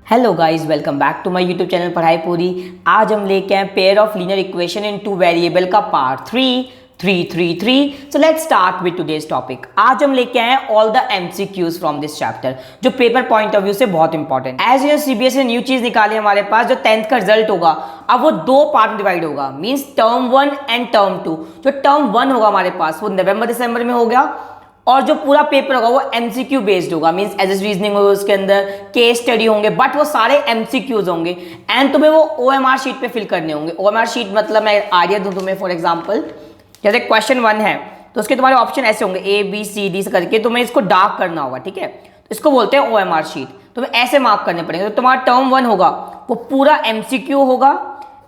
Hello guys, welcome back to my YouTube channel पढ़ाई पूरी। आज हम लेके आए pair of linear equation in two variable का part 3 so let's start with today's topic. आज हम लेके आए all the MCQs from this chapter, जो पेपर पॉइंट ऑफ व्यू से बहुत इंपॉर्टेंट। एज यू सीबीएसई ने न्यू चीज निकाली हमारे पास, जो 10th का रिजल्ट होगा अब वो दो पार्ट में डिवाइड होगा, मींस टर्म 1 एंड टर्म 2। जो टर्म 1 होगा हमारे पास वो नवंबर दिसंबर में हो गया, और जो पूरा पेपर होगा वो एमसीक्यू बेस्ड होगा, मींस एज रीजनिंग होगा, उसके अंदर केस स्टडी होंगे, बट वो सारे एमसीक्यूज होंगे एंड तुम्हें वो ओएमआर शीट पे फिल करने होंगे। ओएमआर शीट मतलब मैं आइडिया दूं तुम्हें, फॉर एग्जांपल जैसे क्वेश्चन 1 है तो उसके तुम्हारे ऑप्शन ऐसे होंगे ए बी सी डी से करके, तुम्हें इसको डार्क करना होगा, ठीक है। तो इसको बोलते हैं ओएमआर शीट। तुम्हें ऐसे मार्क करने पड़ेंगे। तो तुम्हारा टर्म 1 होगा वो पूरा एमसीक्यू होगा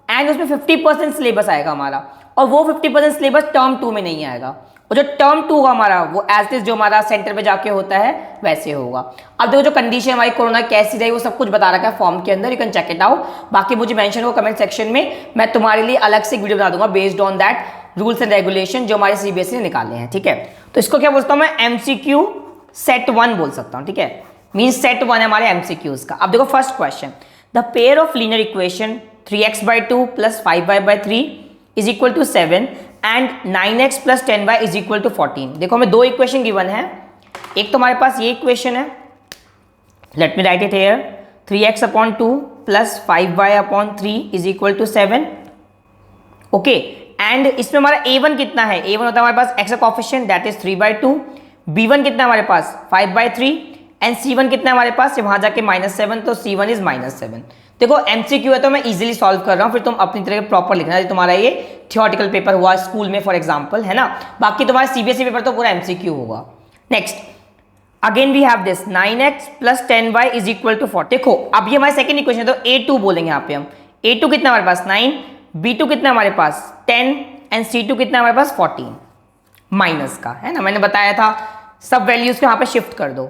एंड उसमें 50% सिलेबस आएगा हमारा, और वो 50% सिलेबस टर्म 2 में नहीं आएगा। और जो टर्म 2 होगा हमारा वो एज इट जो हमारा सेंटर पे जाके होता है वैसे होगा। अब देखो जो कंडीशन हमारी कोरोना कैसी रही वो सब कुछ बता रखा है फॉर्म के अंदर, you can check it out. बाकी मुझे मेंशन हो कमेंट सेक्शन में, मैं तुम्हारे लिए अलग से वीडियो बना दूंगा based on that rules and regulation जो हमारे सीबीएसई ने निकाले हैं, ठीक है। तो इसको क्या बोलता हूँ मैं, एमसीक्यू सेट 1 बोल सकता हूँ, ठीक है। मीन्स सेट 1 है हमारे एमसीक्यूज का। अब देखो first question, the pair of linear equation 3x/2 + 5y/3 is equal to 7 and 9x + 10y is equal to 14। देखो हमें दो इक्वेशन गिवन है। एक तो हमारे पास ये इक्वेशन है, let me write it here, 3x/2 + 5y/3 is equal to 7। Okay, and इसमें हमारा a1 कितना है, a1 होता है हमारे पास x का कोएफिशिएंट दैट इज 3/2, b1 कितना है हमारे पास 5/3 एंड c1 कितना है हमारे पास, वहां जाके -7, तो c1 इज -7। देखो एमसीक्यू है तो मैं इजीली सॉल्व कर रहा हूं, फिर तुम अपनी तरह प्रॉपर लिखना। तुम्हारा ये थियोरेटिकल पेपर हुआ स्कूल में फॉर एग्जांपल, है ना। बाकी तुम्हारा सीबीएसई पेपर तो पूरा एमसीक्यू होगा। Next again we have this 9x + 10y is equal to 40। देखो अब ये हमारी सेकंड इक्वेशन है तो a2 बोलेंगे यहाँ पे हम। a2 कितना हमारे पास 9, b2 कितना हमारे पास 10 एंड c2 कितना हमारे पास 14 माइनस का, है ना। मैंने बताया था सब वैल्यूज को यहाँ पे शिफ्ट कर दो।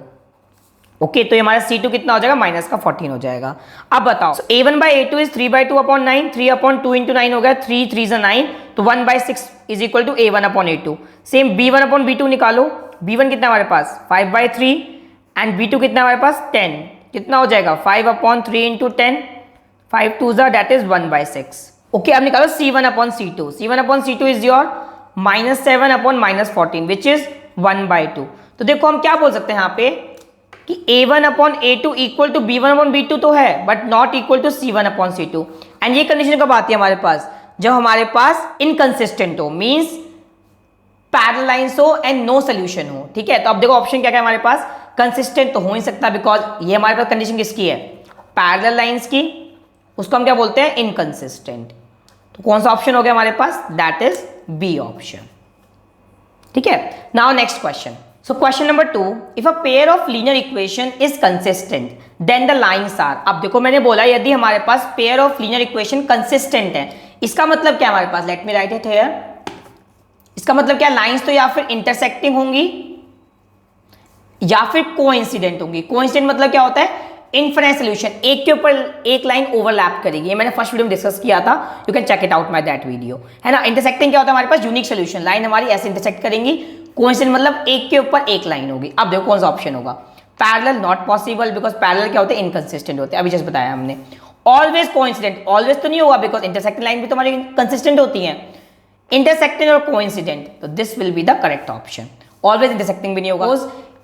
ओके, तो ये हमारा C2 कितना हो जाएगा, माइनस का 14 हो जाएगा। अब बताओ a1/a2 इज 3/2/9, 3/2 × 9 हो गया, 3 3 9, तो 1/6 is equal to a1/a2। Same b1/b2 निकालो, b1 कितना हमारे पास 5/3 एंड b2 कितना हमारे पास 10, कितना हो जाएगा 5/3 × 10, 5 2 दैट इज 1/6। ओके, अब निकालो c1/c2, c1/c2 is your -7/-14 which is 1/2। तो देखो हम क्या बोल सकते हैं यहाँ पे कि a1/a2 इक्वल टू b1/b2 तो है, but not equal to c1/c2। And ये कंडीशन कब आती है हमारे पास, जब हमारे पास इनकंसिस्टेंट हो, मींस पैरेलल लाइंस हो एंड नो सोल्यूशन हो, ठीक है। तो अब देखो ऑप्शन क्या क्या है हमारे पास, कंसिस्टेंट तो हो ही सकता बिकॉज ये हमारे पास कंडीशन किसकी है, पैरेलल लाइंस की, उसको हम क्या बोलते हैं इनकंसिस्टेंट। तो कौन सा ऑप्शन हो गया हमारे पास, दैट इज बी ऑप्शन, ठीक है। Now next question. So question number 2, if a pair of linear equation is consistent, then the lines are। अब देखो मैंने बोला यदि हमारे पास pair of linear equation consistent है, इसका मतलब क्या हमारे पास, let me write it here। इसका मतलब क्या, लाइंस तो या फिर इंटरसेक्टिंग होंगी या फिर कोइंसिडेंट होंगी। कोइंसिडेंट मतलब क्या होता है, इनफिनिट सॉल्यूशन, एक के ऊपर एक लाइन ओवरलैप करेगी। ये मैंने फर्स्ट वीडियो में डिस्कस किया था, you can check it out my that video, है ना। इंटरसेक्टिंग क्या होता है हमारे पास, यूनिक सॉल्यूशन, लाइन हमारी ऐसे इंटरसेक्ट करेंगी। कोइंसिडेंट मतलब एक के ऊपर एक लाइन होगी। अब देखो कौन सा ऑप्शन होगा, parallel not possible because parallel क्या होते हैं, इनकंसिस्टेंट होते हैं, अभी जस्ट बताया हमने। ऑलवेज कोइंसिडेंट, ऑलवेज तो नहीं होगा बिकॉज इंटरसेक्टिंग लाइन भी तो हमारी कंसिस्टेंट होती है। इंटरसेक्टिंग और कोइंसिडेंट, तो this will be the correct option. Always intersecting भी नहीं होगा।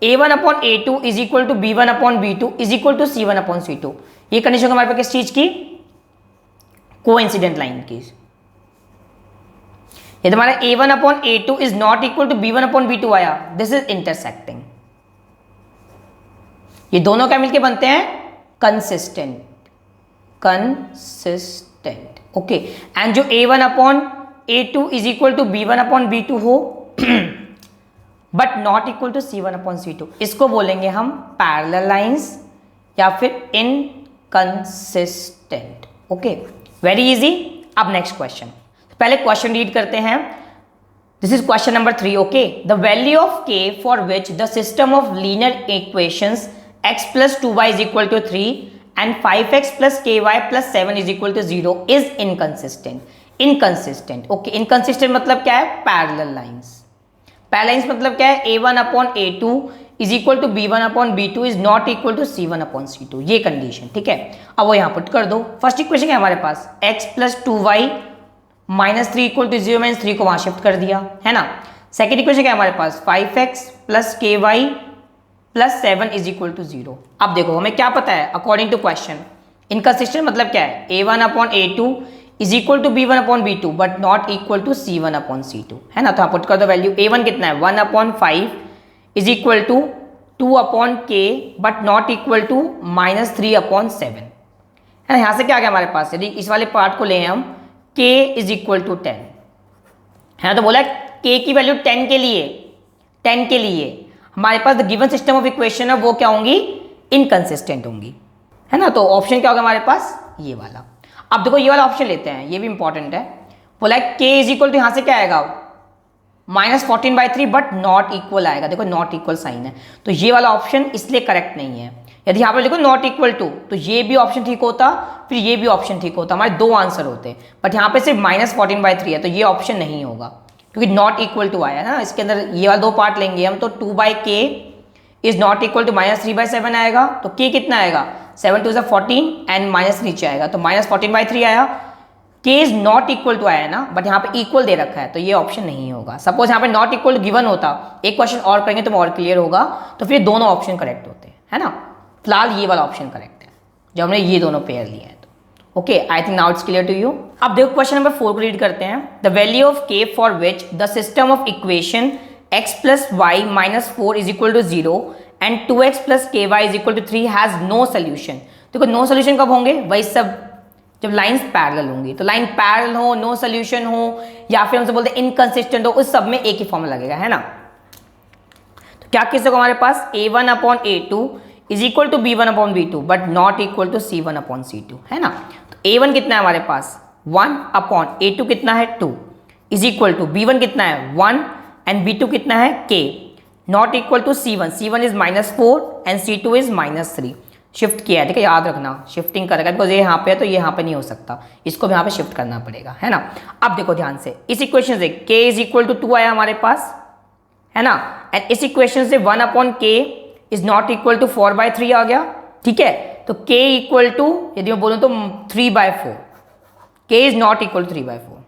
a1/a2 is equal to b1/b2 is equal to c1/c2। ये कंडीशन हमारे पास किस चीज की, कोइंसिडेंट लाइन की। ये तुम्हारा a1/a2 is not equal to b1/b2 आया, दिस इज इंटरसेक्टिंग। ये दोनों क्या मिलके बनते हैं, कंसिस्टेंट, कंसिस्टेंट। ओके, एंड जो a1/a2 is equal to b1/b2 हो but not equal to c1/c2, इसको बोलेंगे हम पैरेलल लाइंस या फिर इनकंसिस्टेंट। Okay, very easy. अब नेक्स्ट क्वेश्चन, पहले क्वेश्चन रीड करते हैं। This is question number 3। Okay, the value of k for which the system of linear equations x + 2y is equal to 3 and 5x + ky + 7 is equal to 0 is inconsistent. Inconsistent, okay, inconsistent मतलब क्या है, parallel lines. Parallel lines मतलब क्या है, a1/a2 is equal to b one upon b two is not equal to c one upon c two, ये condition, ठीक है। अब वो यहाँ पुट कर दो। फर्स्ट इक्वेशन क्या है हमारे पास, x plus two y minus three equal to zero, minus three को वहाँ शिफ्ट कर दिया, है ना। सेकेंड इक्वेशन क्या है हमारे पास, five x plus k y plus seven is equal to zero. अब देखो हमें क्या पता है अकॉर्डिंग टू क्वेश्चन, इनकंसिस्टेंट मतलब क्या है, a one upon a two is equal to b one upon b two but not equal to c one upon c two, है ना। तो आप पुट कर दो वैल्यू, ए वन कितना है, one upon five is equal to two upon k but not equal to minus three upon seven, है ना। यहाँ से क्या आ गया हमारे पास, यदि इस वाले पार्ट को ले हम, के इज इक्वल टू 10, है ना। तो बोला के की वैल्यू 10 के लिए, 10 के लिए हमारे पास the given system of equation है वो क्या होंगी, इनकंसिस्टेंट होंगी, है ना। तो ऑप्शन क्या होगा हमारे पास, ये वाला। अब देखो ये वाला ऑप्शन लेते हैं, ये भी इंपॉर्टेंट है। बोला के इज इक्वल टू यहाँ से क्या आएगा, -14/3 बट नॉट इक्वल आएगा, देखो नॉट इक्वल साइन है, तो ये वाला ऑप्शन इसलिए करेक्ट नहीं है। यदि यहाँ पर देखो नॉट इक्वल टू, तो ये भी ऑप्शन ठीक होता, फिर ये भी ऑप्शन ठीक होता, हमारे दो आंसर होते, बट यहाँ पे सिर्फ -14/3 है, तो ये ऑप्शन नहीं होगा क्योंकि नॉट इक्वल टू आया ना। इसके अंदर ये वाला दो पार्ट लेंगे हम, तो 2/k is not equal to -3/7 आएगा, तो k कितना आएगा, 7 2 14 एंड माइनस नीचे आएगा, तो -14/3 आया। k is not equal to आया ना, बट यहाँ पे इक्वल दे रखा है, तो ये ऑप्शन नहीं होगा। सपोज यहाँ पे नॉट इक्वल गिवन होता, एक क्वेश्चन और करेंगे तो और क्लियर होगा, तो फिर दोनों ऑप्शन करेक्ट होते हैं, है ना। फिलहाल ये वाला ऑप्शन करेक्ट है जब हमने ये दोनों पेयर लिए हैं, तो okay, I think now it's clear to you. अब देखो क्वेश्चन नंबर 4 को रीड करते हैं। The value of k for which the system of equation x plus y minus 4 is equal to 0 and 2x plus k y is equal to 3 has no solution. देखो no solution कब होंगे, वही सब जब lines parallel होंगी, तो line parallel हो, no solution हो, या फिर हमसे बोलते हैं इनकंसिस्टेंट हो, उस सब में एक ही फॉर्मूला लगेगा, है ना। तो क्या किस को हमारे पास a1 upon a2 is equal to b1 upon b2 but not equal to c1 upon c2, है ना। तो a1 कितना है हमारे पास 1 अपॉन a2 कितना है 2 इज इक्वल टू b1 कितना है 1 एंड b2 कितना है k not equal to c1 is -4 and c2 is -3। Shift किया है, ठीक है, याद रखना शिफ्टिंग करेगा, बिकॉज ये यहाँ पे है तो ये यहाँ पे नहीं हो सकता, इसको भी यहाँ पे शिफ्ट करना पड़ेगा, है ना। अब देखो ध्यान से, इस इक्वेशन से k इज इक्वल टू 2 आया हमारे पास, है ना, एंड इस इक्वेशन से 1 upon k is not equal to 4/3 आ गया, ठीक है। तो k इक्वल टू, यदि मैं बोलूँ तो 3/4, k is not equal to 3/4,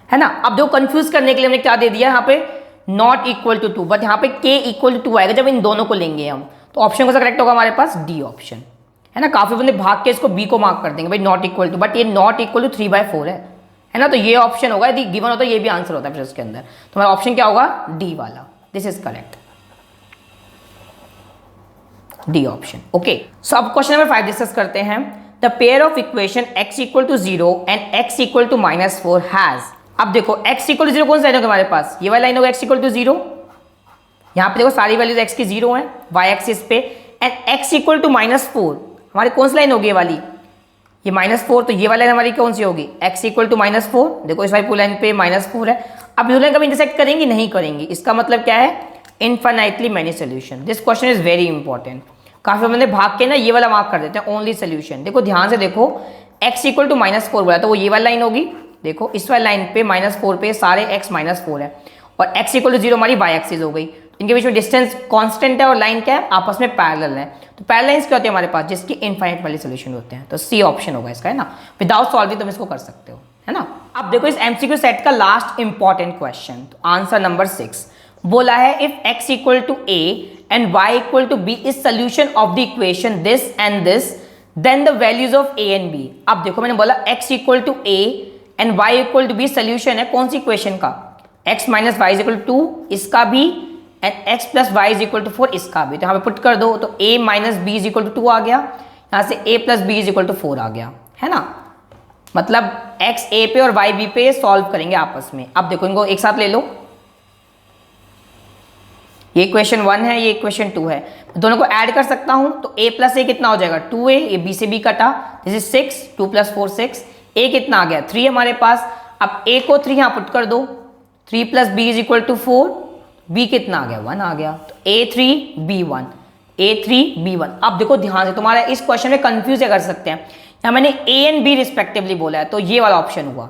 है ना। अब देखो कंफ्यूज करने के लिए हमने क्या दे दिया यहाँ पे, नॉट इक्वल टू 2, बट यहाँ पे k इक्वल टू 2 आएगा जब इन दोनों को लेंगे हम, तो ऑप्शन कौन सा करेक्ट होगा हमारे पास, डी ऑप्शन, है ना। काफी बंदे भाग के इसको b को मार्क कर देंगे, भाई नॉट इक्वल टू, बट ये नॉट इक्वल टू 3/4 है ना। तो ये ऑप्शन होगा, यदि गिवन होता है ये भी आंसर होता है फिर उसके अंदर, तो हमारा ऑप्शन क्या होगा, डी वाला, this is correct, D option, okay. So अब क्वेश्चन नंबर 5 डिस्कस करते हैं। The pair of equation x equal to 0 and x equal to -4 has. अब देखो x इक्वल टू 0 कौन सा लाइन होगा हमारे पास, ये वाला लाइन होगा x इक्वल टू 0, यहाँ पे देखो सारी वैल्यूज x की 0 है y एक्सिस पे, एंड x इक्वल टू -4 हमारी कौन सी लाइन होगी, ये वाली, ये -4, तो ये वाली लाइन हमारी कौन सी होगी, x इक्वल टू -4, देखो इस वाली पूरी लाइन पे -4 है। अब ये लाइन कभी इंटरसेक्ट करेंगी, नहीं करेंगी, इसका मतलब क्या है, infinitely many solution. This question is very important, काफी बंदे भाग के ना ये वाला मार्क कर देते हैं, ओनली सोल्यूशन। देखो ध्यान से देखो, x इक्वल टू -4 बोला तो वो ये वाली लाइन होगी, देखो इस वाली लाइन पे -4 पे सारे x -4 है, और x इक्वल टू 0 हमारी y एक्सिस हो गई, इनके बीच में डिस्टेंस कांस्टेंट है और लाइन क्या है, आपस में पैरेलल है। तो पैरेलल लाइंस क्या होती है हमारे पास, जिसकी इनफाइनाइट वाले सोल्यूशन होते हैं, तो सी ऑप्शन होगा इसका, है ना। विदाउट सॉल्विंग तुम इसको कर सकते हो, है ना। अब देखो इस एमसीक्यू सेट का लास्ट इंपॉर्टेंट क्वेश्चन, तो आंसर नंबर 6 बोला है, if x equal to a and y equal to b is solution of the equation this and this, then the values of a and b। अब देखो मैंने बोला x equal to a and y equal to b solution है कौन सी equation का, x minus y is equal to 2 इसका भी, and x plus y is equal to 4 इसका भी, तो यहाँ पे पुट कर दो, तो a minus b is equal to 2 आ गया, यहाँ से a plus b is equal to 4 आ गया, है ना। मतलब x a पे और y b पे सॉल्व करेंगे आपस में। अब देखो इनको एक साथ ले लो, ये इक्वेशन 1 है, ये इक्वेशन 2 है, दोनों को ऐड कर सकता हूं, तो a प्लस ए कितना हो जाएगा 2a, ये b से b कटा, दिस इज 6, 2 प्लस 4 6, a कितना आ गया 3 हमारे पास। अब a को 3 यहाँ पुट कर दो, 3 plus b is equal to 4, b कितना आ गया 1 आ गया, तो a3 b1, a3 b1। अब देखो ध्यान से, तुम्हारा इस क्वेश्चन में कंफ्यूज कर सकते हैं, यहाँ मैंने a एंड b रिस्पेक्टिवली बोला है, तो ये वाला ऑप्शन हुआ,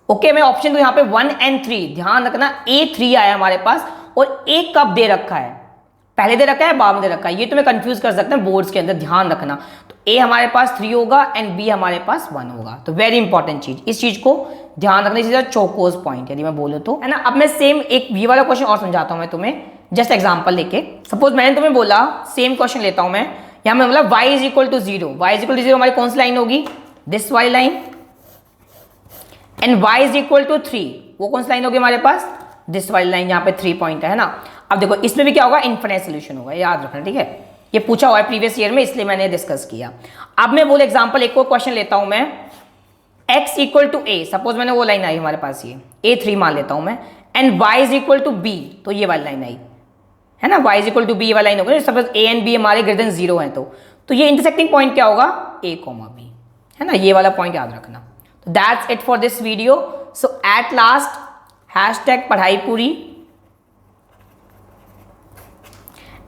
ओके। मैं ऑप्शन तो यहाँ पे 1 एंड 3, ध्यान रखना a3 आया हमारे पास, और a कब दे रखा है, पहले दे रखा है बाद में दे रखा है, ये तुम्हें कंफ्यूज कर सकते हैं बोर्ड्स के अंदर, ध्यान रखना। तो ए हमारे पास 3 होगा एंड बी हमारे पास 1 होगा। तो वेरी इंपॉर्टेंट चीज, इस चीज को ध्यान रखना, इसी चौकोस पॉइंट यदि मैं बोलूँ तो, है ना। अब मैं सेम एक ये वाला क्वेश्चन और समझाता हूँ मैं तुम्हें, जस्ट एग्जाम्पल लेके। सपोज मैंने तुम्हें बोला, सेम क्वेश्चन लेता हूँ मैं, यहाँ मैं बोला y is equal to 0, y is equal to 0 हमारी कौन सी लाइन होगी, दिस वाली line, and y is equal to 3, वो कौन सी लाइन होगी हमारे पास, दिस वाली लाइन, यहाँ पे 3 पॉइंट है ना। अब देखो इसमें भी क्या होगा, इनफिनिट सोल्यूशन होगा, याद रखना, ठीक है। ये पूछा हुआ है प्रीवियस ईयर में, इसलिए मैंने डिस्कस किया। अब मैं बोल एग्जांपल एक और क्वेश्चन लेता हूं मैं, x equal to a, suppose मैंने वो लाइन आई हमारे पास, ये a3 मान लेता हूं मैं, and y is equal to b, तो ये वाली लाइन आई है ना, y is equal to b वाली लाइन होगी, सपोज a एंड b हमारे ग्रेटर देन 0 है, तो ये इंटरसेक्टिंग पॉइंट क्या होगा, a, b, है ना, ये वाला पॉइंट याद रखना। तो that's it for this video. So at last hashtag पढ़ाई पूरी,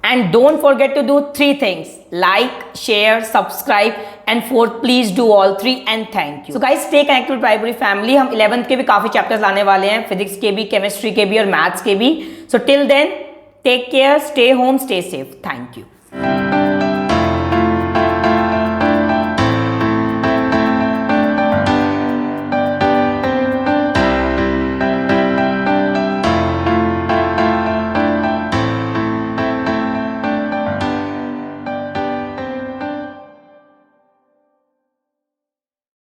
and don't forget to do 3 things: like, share, subscribe, and 4th please do all 3 and thank you. So guys, stay connected with Puraipuri family. हम 11th के भी काफी chapters लाने वाले हैं, physics के भी, केमिस्ट्री के भी और मैथ्स के भी। So till then, take care, stay home, stay safe. Thank you.